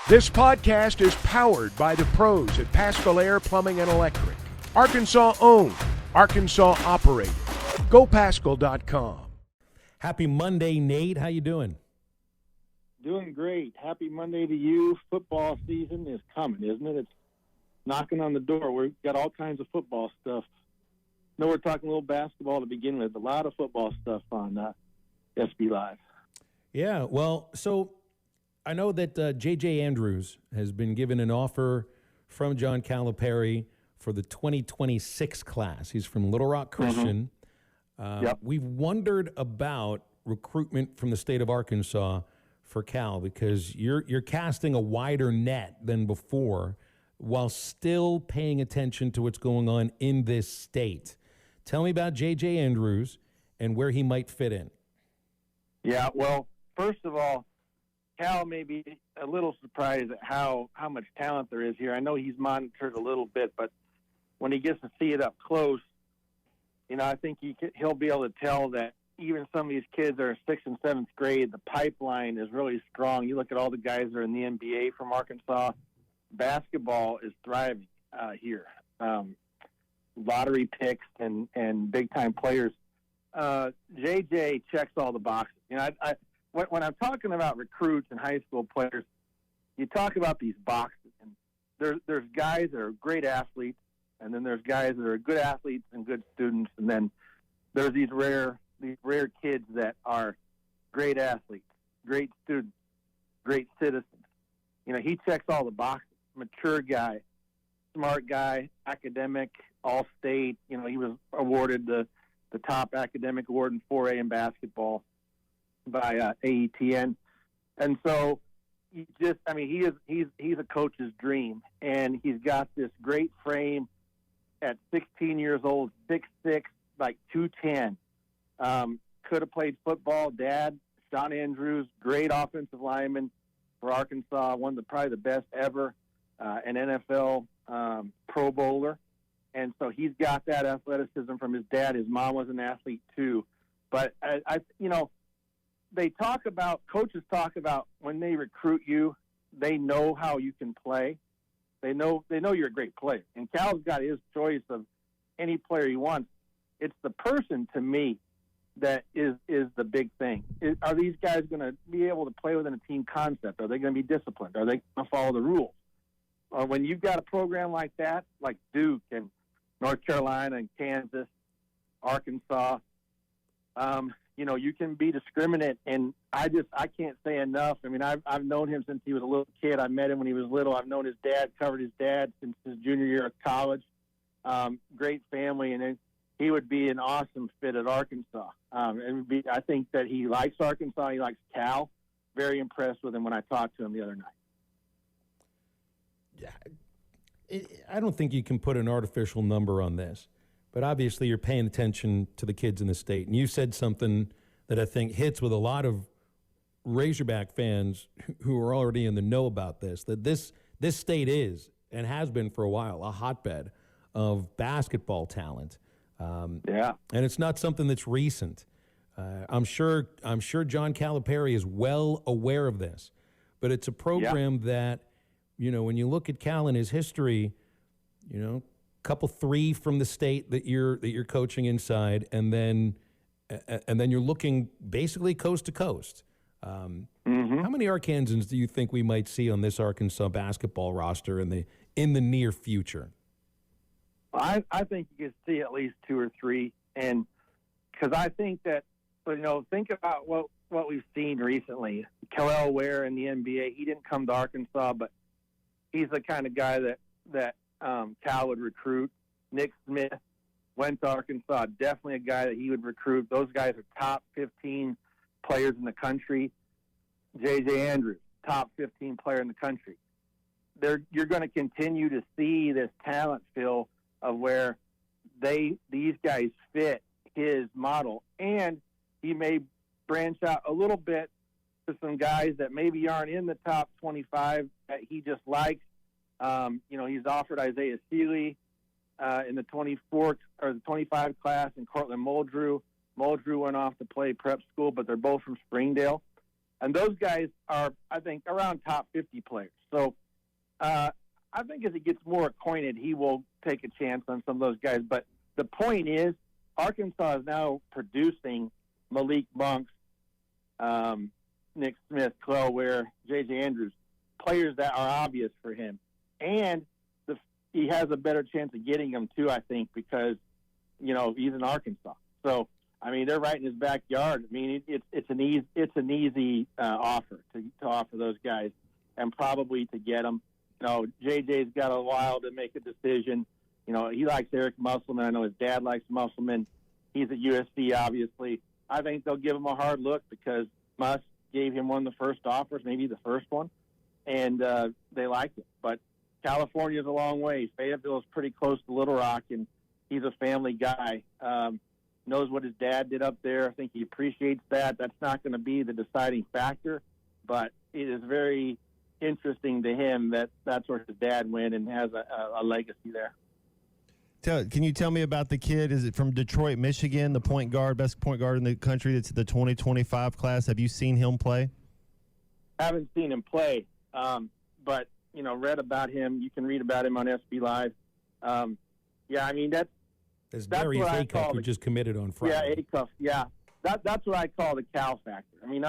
This podcast is powered by the pros at Paschal Air Plumbing and Electric. Arkansas owned, Arkansas operated. GoPaschal.com. Happy Monday, Nate. How you doing? Doing great. Happy Monday to you. Football season is coming, isn't it? It's knocking on the door. We've got all kinds of football stuff. No, we're talking a little basketball to begin with. A lot of football stuff on SB Live. Yeah, well, so I know that J.J. Andrews has been given an offer from John Calipari for the 2026 class. He's from Little Rock Christian. Yep. We've wondered about recruitment from the state of Arkansas for Cal because you're casting a wider net than before while still paying attention to what's going on in this state. Tell me about J.J. Andrews and where he might fit in. Yeah, well, first of all, Cal may be a little surprised at how much talent there is here. I know he's monitored a little bit, but when he gets to see it up close, you know, I think he'll be able to tell that even some of these kids that are 6th and 7th grade, the pipeline is really strong. You look at all the guys that are in the NBA from Arkansas, basketball is thriving here. Lottery picks and big-time players. JJ checks all the boxes. You know, when I'm talking about recruits and high school players, you talk about these boxes. And there's guys that are great athletes, and then there's guys that are good athletes and good students, and then there's these rare kids that are great athletes, great students, great citizens. You know, he checks all the boxes. Mature guy, smart guy, academic, all-state. You know, he was awarded the top academic award in 4A in basketball by AETN. And so he's a coach's dream, and he's got this great frame at 16 years old, 6'6", like 210. Could have played football. Dad, John Andrews, great offensive lineman for Arkansas, one of probably the best ever, an NFL Pro Bowler. And so he's got that athleticism from his dad. His mom was an athlete too. But coaches talk about when they recruit you, they know how you can play. They know you're a great player. And Cal's got his choice of any player he wants. It's the person, to me, that is the big thing. Are these guys going to be able to play within a team concept? Are they going to be disciplined? Are they going to follow the rules? When you've got a program like that, like Duke and North Carolina and Kansas, Arkansas, you can be discriminate. And I can't say enough. I mean, I've known him since he was a little kid. I met him when he was little. I've known his dad, covered his dad since his junior year of college. Great family, and he would be an awesome fit at Arkansas. I think that he likes Arkansas. He likes Cal. Very impressed with him when I talked to him the other night. I don't think you can put an artificial number on this, but obviously you're paying attention to the kids in the state. And you said something that I think hits with a lot of Razorback fans who are already in the know about this, that this state is, and has been for a while, a hotbed of basketball talent. Yeah. And it's not something that's recent. I'm sure John Calipari is well aware of this, but it's a program that, you know, when you look at Cal and his history, you know, couple three from the state that you're coaching inside, and then you're looking basically coast to coast. How many Arkansans do you think we might see on this Arkansas basketball roster in the near future? I think you could see at least 2 or 3, and because I think that, think about what we've seen recently. Kel'el Ware in the NBA, he didn't come to Arkansas, but he's the kind of guy that Cal would recruit. Nick Smith went to Arkansas, definitely a guy that he would recruit. Those guys are top 15 players in the country. J.J. Andrews, top 15 player in the country. You're going to continue to see this talent, Phil, of where these guys fit his model. And he may branch out a little bit to some guys that maybe aren't in the top 25 that he just likes. He's offered Isaiah Seeley in the 24 or the 25 class, and Cortland Muldrew. Muldrew went off to play prep school, but they're both from Springdale. And those guys are, I think, around top 50 players. So I think as he gets more acquainted, he will take a chance on some of those guys. But the point is, Arkansas is now producing Malik Monks, Nick Smith, Clell Ware, J.J. Andrews, players that are obvious for him. And he has a better chance of getting them, too, I think, because, he's in Arkansas. So, I mean, they're right in his backyard. I mean, it's an easy offer to offer those guys, and probably to get them. JJ's got a while to make a decision. He likes Eric Musselman. I know his dad likes Musselman. He's at USC, obviously. I think they'll give him a hard look because Muss gave him one of the first offers, maybe the first one, and they like it. But California's a long way. Fayetteville is pretty close to Little Rock, and he's a family guy. Knows what his dad did up there. I think he appreciates that. That's not going to be the deciding factor, but it is very interesting to him that that's where his dad went and has a legacy there. Can you tell me about the kid? Is it from Detroit, Michigan, the point guard, best point guard in the country that's the 2025 class? Have you seen him play? Haven't seen him play, but, read about him. You can read about him on SB Live. I mean, that's Darius Acuff, who just committed on Friday. Yeah, Acuff, yeah. That's what I call the Cal factor. I mean,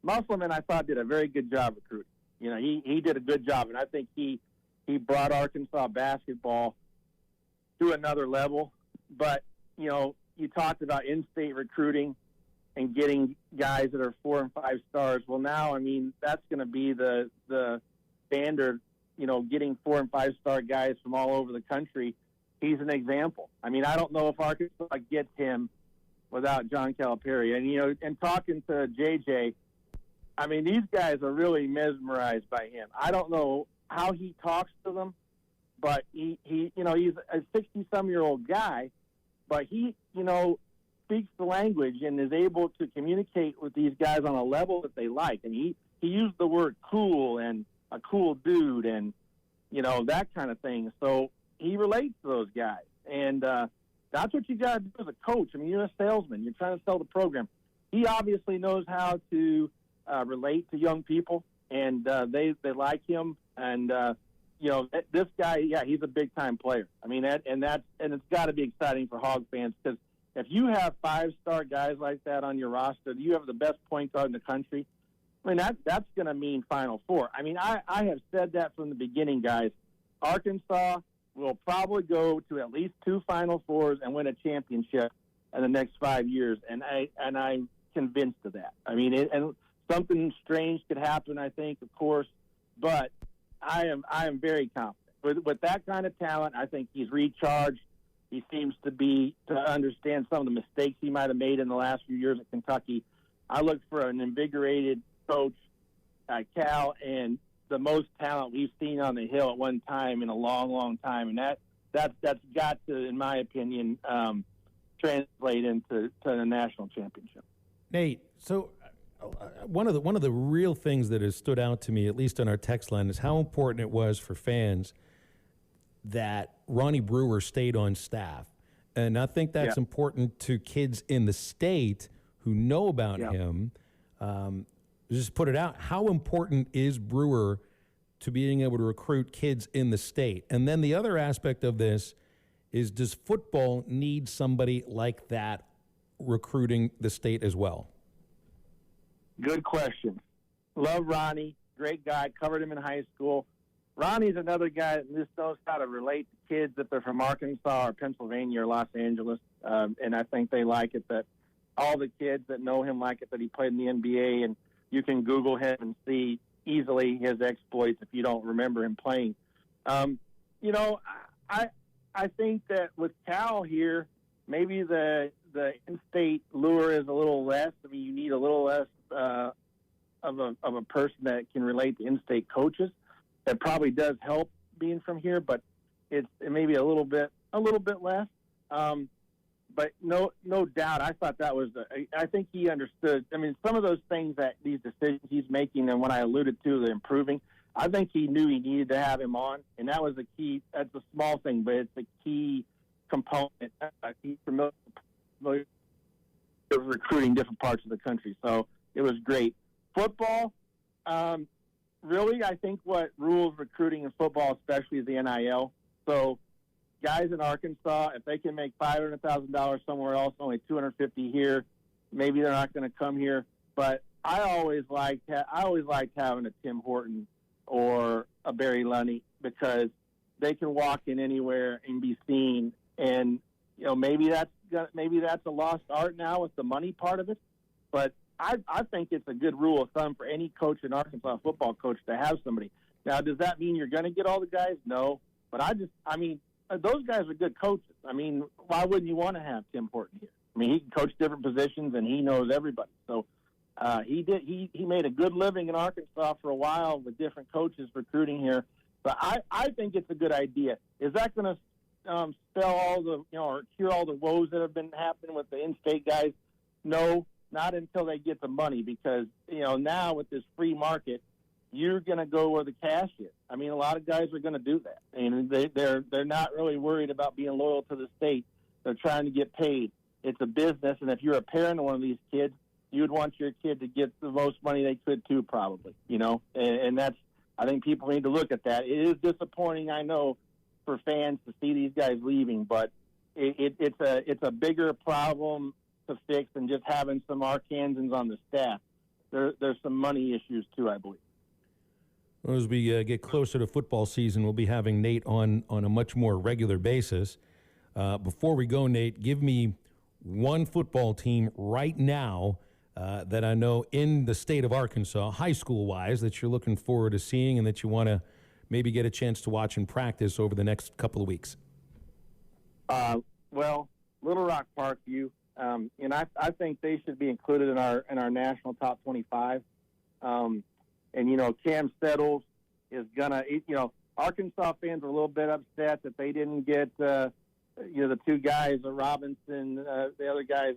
Musselman, I thought, did a very good job recruiting. He did a good job, and I think he brought Arkansas basketball to another level. But, you talked about in-state recruiting and getting guys that are 4 and 5 stars. Well, now, I mean, that's going to be the standard, getting 4 and 5 star guys from all over the country. He's an example. I mean, I don't know if Arkansas gets him without John Calipari. And, and talking to JJ, I mean, these guys are really mesmerized by him. I don't know how he talks to them, but he's a 60-some-year-old guy, but he, speaks the language and is able to communicate with these guys on a level that they like. And he used the word cool and a cool dude and, that kind of thing. So he relates to those guys. And that's what you got to do as a coach. I mean, you're a salesman. You're trying to sell the program. He obviously knows how to relate to young people, and they like him. And, this guy, yeah, he's a big-time player. I mean, and it's got to be exciting for Hog fans because if you have 5-star guys like that on your roster, you have the best point guard in the country. I mean, that's going to mean Final Four. I mean, I have said that from the beginning, guys. Arkansas will probably go to at least 2 Final Fours and win a championship in the next 5 years, and I'm convinced of that. I mean, and something strange could happen, I think, of course, but I am very confident with that kind of talent. I think he's recharged. He seems to understand some of the mistakes he might have made in the last few years at Kentucky. I look for an invigorated coach at Cal and the most talent we've seen on the Hill at one time in a long, long time, and that's got to, in my opinion, translate into the national championship. Nate, so one of the real things that has stood out to me, at least on our text line, is how important it was for fans that Ronnie Brewer stayed on staff, and I think that's important to kids in the state who know about him. Just put it out. How important is Brewer to being able to recruit kids in the state? And then the other aspect of this is, does football need somebody like that recruiting the state as well? Good question. Love Ronnie. Great guy. Covered him in high school. Ronnie's another guy that just knows how to relate to kids if they're from Arkansas or Pennsylvania or Los Angeles. And I think they like it, that all the kids that know him like it, that he played in the NBA, and you can Google him and see easily his exploits if you don't remember him playing. I think that with Cal here, maybe the in-state lure is a little less. I mean, you need a little less of a person that can relate to in-state coaches. That probably does help being from here, but it may be a little bit less. But no doubt, I thought that was I think he understood. I mean, some of those things that these decisions he's making, and when I alluded to the improving, I think he knew he needed to have him on, and that was the key. That's a small thing, but it's a key component. He's familiar with recruiting different parts of the country, so it was great. Football, really, I think what rules recruiting in football, especially, is the NIL. So guys in Arkansas, if they can make $500,000 somewhere else, only $250 here, maybe they're not going to come here. But I always liked having a Tim Horton or a Barry Lunny, because they can walk in anywhere and be seen. And maybe that's a lost art now with the money part of it. But I think it's a good rule of thumb for any coach in Arkansas, football coach, to have somebody. Now, does that mean you're going to get all the guys? No. But those guys are good coaches. I mean, why wouldn't you want to have Tim Horton here? I mean, he can coach different positions, and he knows everybody. So he made a good living in Arkansas for a while with different coaches recruiting here. But I think it's a good idea. Is that going to spell all the or cure all the woes that have been happening with the in-state guys? No, not until they get the money, because now with this free market, you're going to go where the cash is. I mean, a lot of guys are going to do that, and they're not really worried about being loyal to the state. They're trying to get paid. It's a business, and if you're a parent of one of these kids, you'd want your kid to get the most money they could too, probably. And that's, I think people need to look at that. It is disappointing, I know, for fans to see these guys leaving, but it's a bigger problem to fix than just having some Arkansans on the staff. There's some money issues too, I believe. Well, as we get closer to football season, we'll be having Nate on a much more regular basis. Before we go, Nate, give me one football team right now that I know in the state of Arkansas, high school-wise, that you're looking forward to seeing and that you want to maybe get a chance to watch and practice over the next couple of weeks. Well, Little Rock Parkview, and I think they should be included in our national top 25. And Cam Settles is gonna. Arkansas fans are a little bit upset that they didn't get the two guys, Robinson, the other guys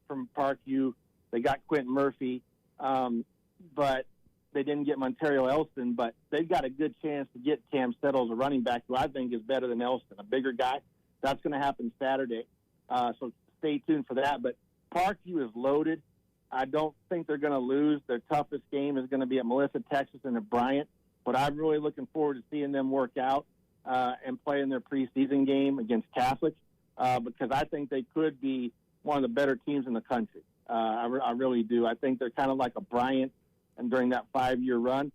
from Parkview. They got Quentin Murphy, but they didn't get Montario Elston. But they've got a good chance to get Cam Settles, a running back who I think is better than Elston, a bigger guy. That's going to happen Saturday. So stay tuned for that. But Parkview is loaded. I don't think they're going to lose. Their toughest game is going to be at Melissa, Texas, and at Bryant. But I'm really looking forward to seeing them work out and play in their preseason game against Catholic, because I think they could be one of the better teams in the country. I really do. I think they're kind of like a Bryant, and during that 5-year run,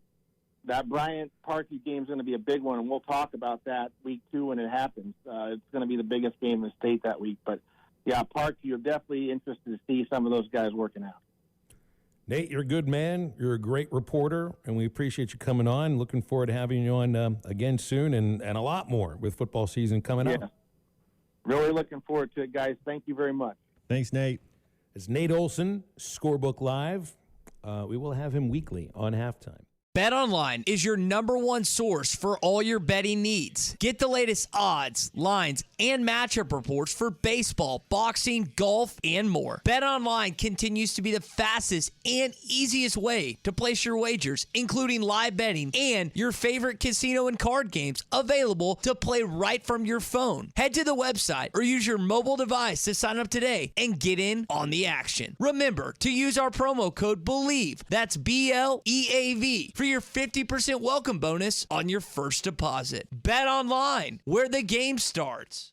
that Bryant-Parkview game is going to be a big one, and we'll talk about that week 2 when it happens. It's going to be the biggest game in the state that week. But, yeah, Parkview, are definitely interested to see some of those guys working out. Nate, you're a good man. You're a great reporter, and we appreciate you coming on. Looking forward to having you on again soon and a lot more with football season coming up. Really looking forward to it, guys. Thank you very much. Thanks, Nate. It's Nate Olson, Scorebook Live. We will have him weekly on Halftime. BetOnline is your #1 source for all your betting needs. Get the latest odds, lines, and matchup reports for baseball, boxing, golf, and more. BetOnline continues to be the fastest and easiest way to place your wagers, including live betting and your favorite casino and card games available to play right from your phone. Head to the website or use your mobile device to sign up today and get in on the action. Remember to use our promo code BELIEVE, that's BLEAV, for your 50% welcome bonus on your first deposit. Bet online, where the game starts.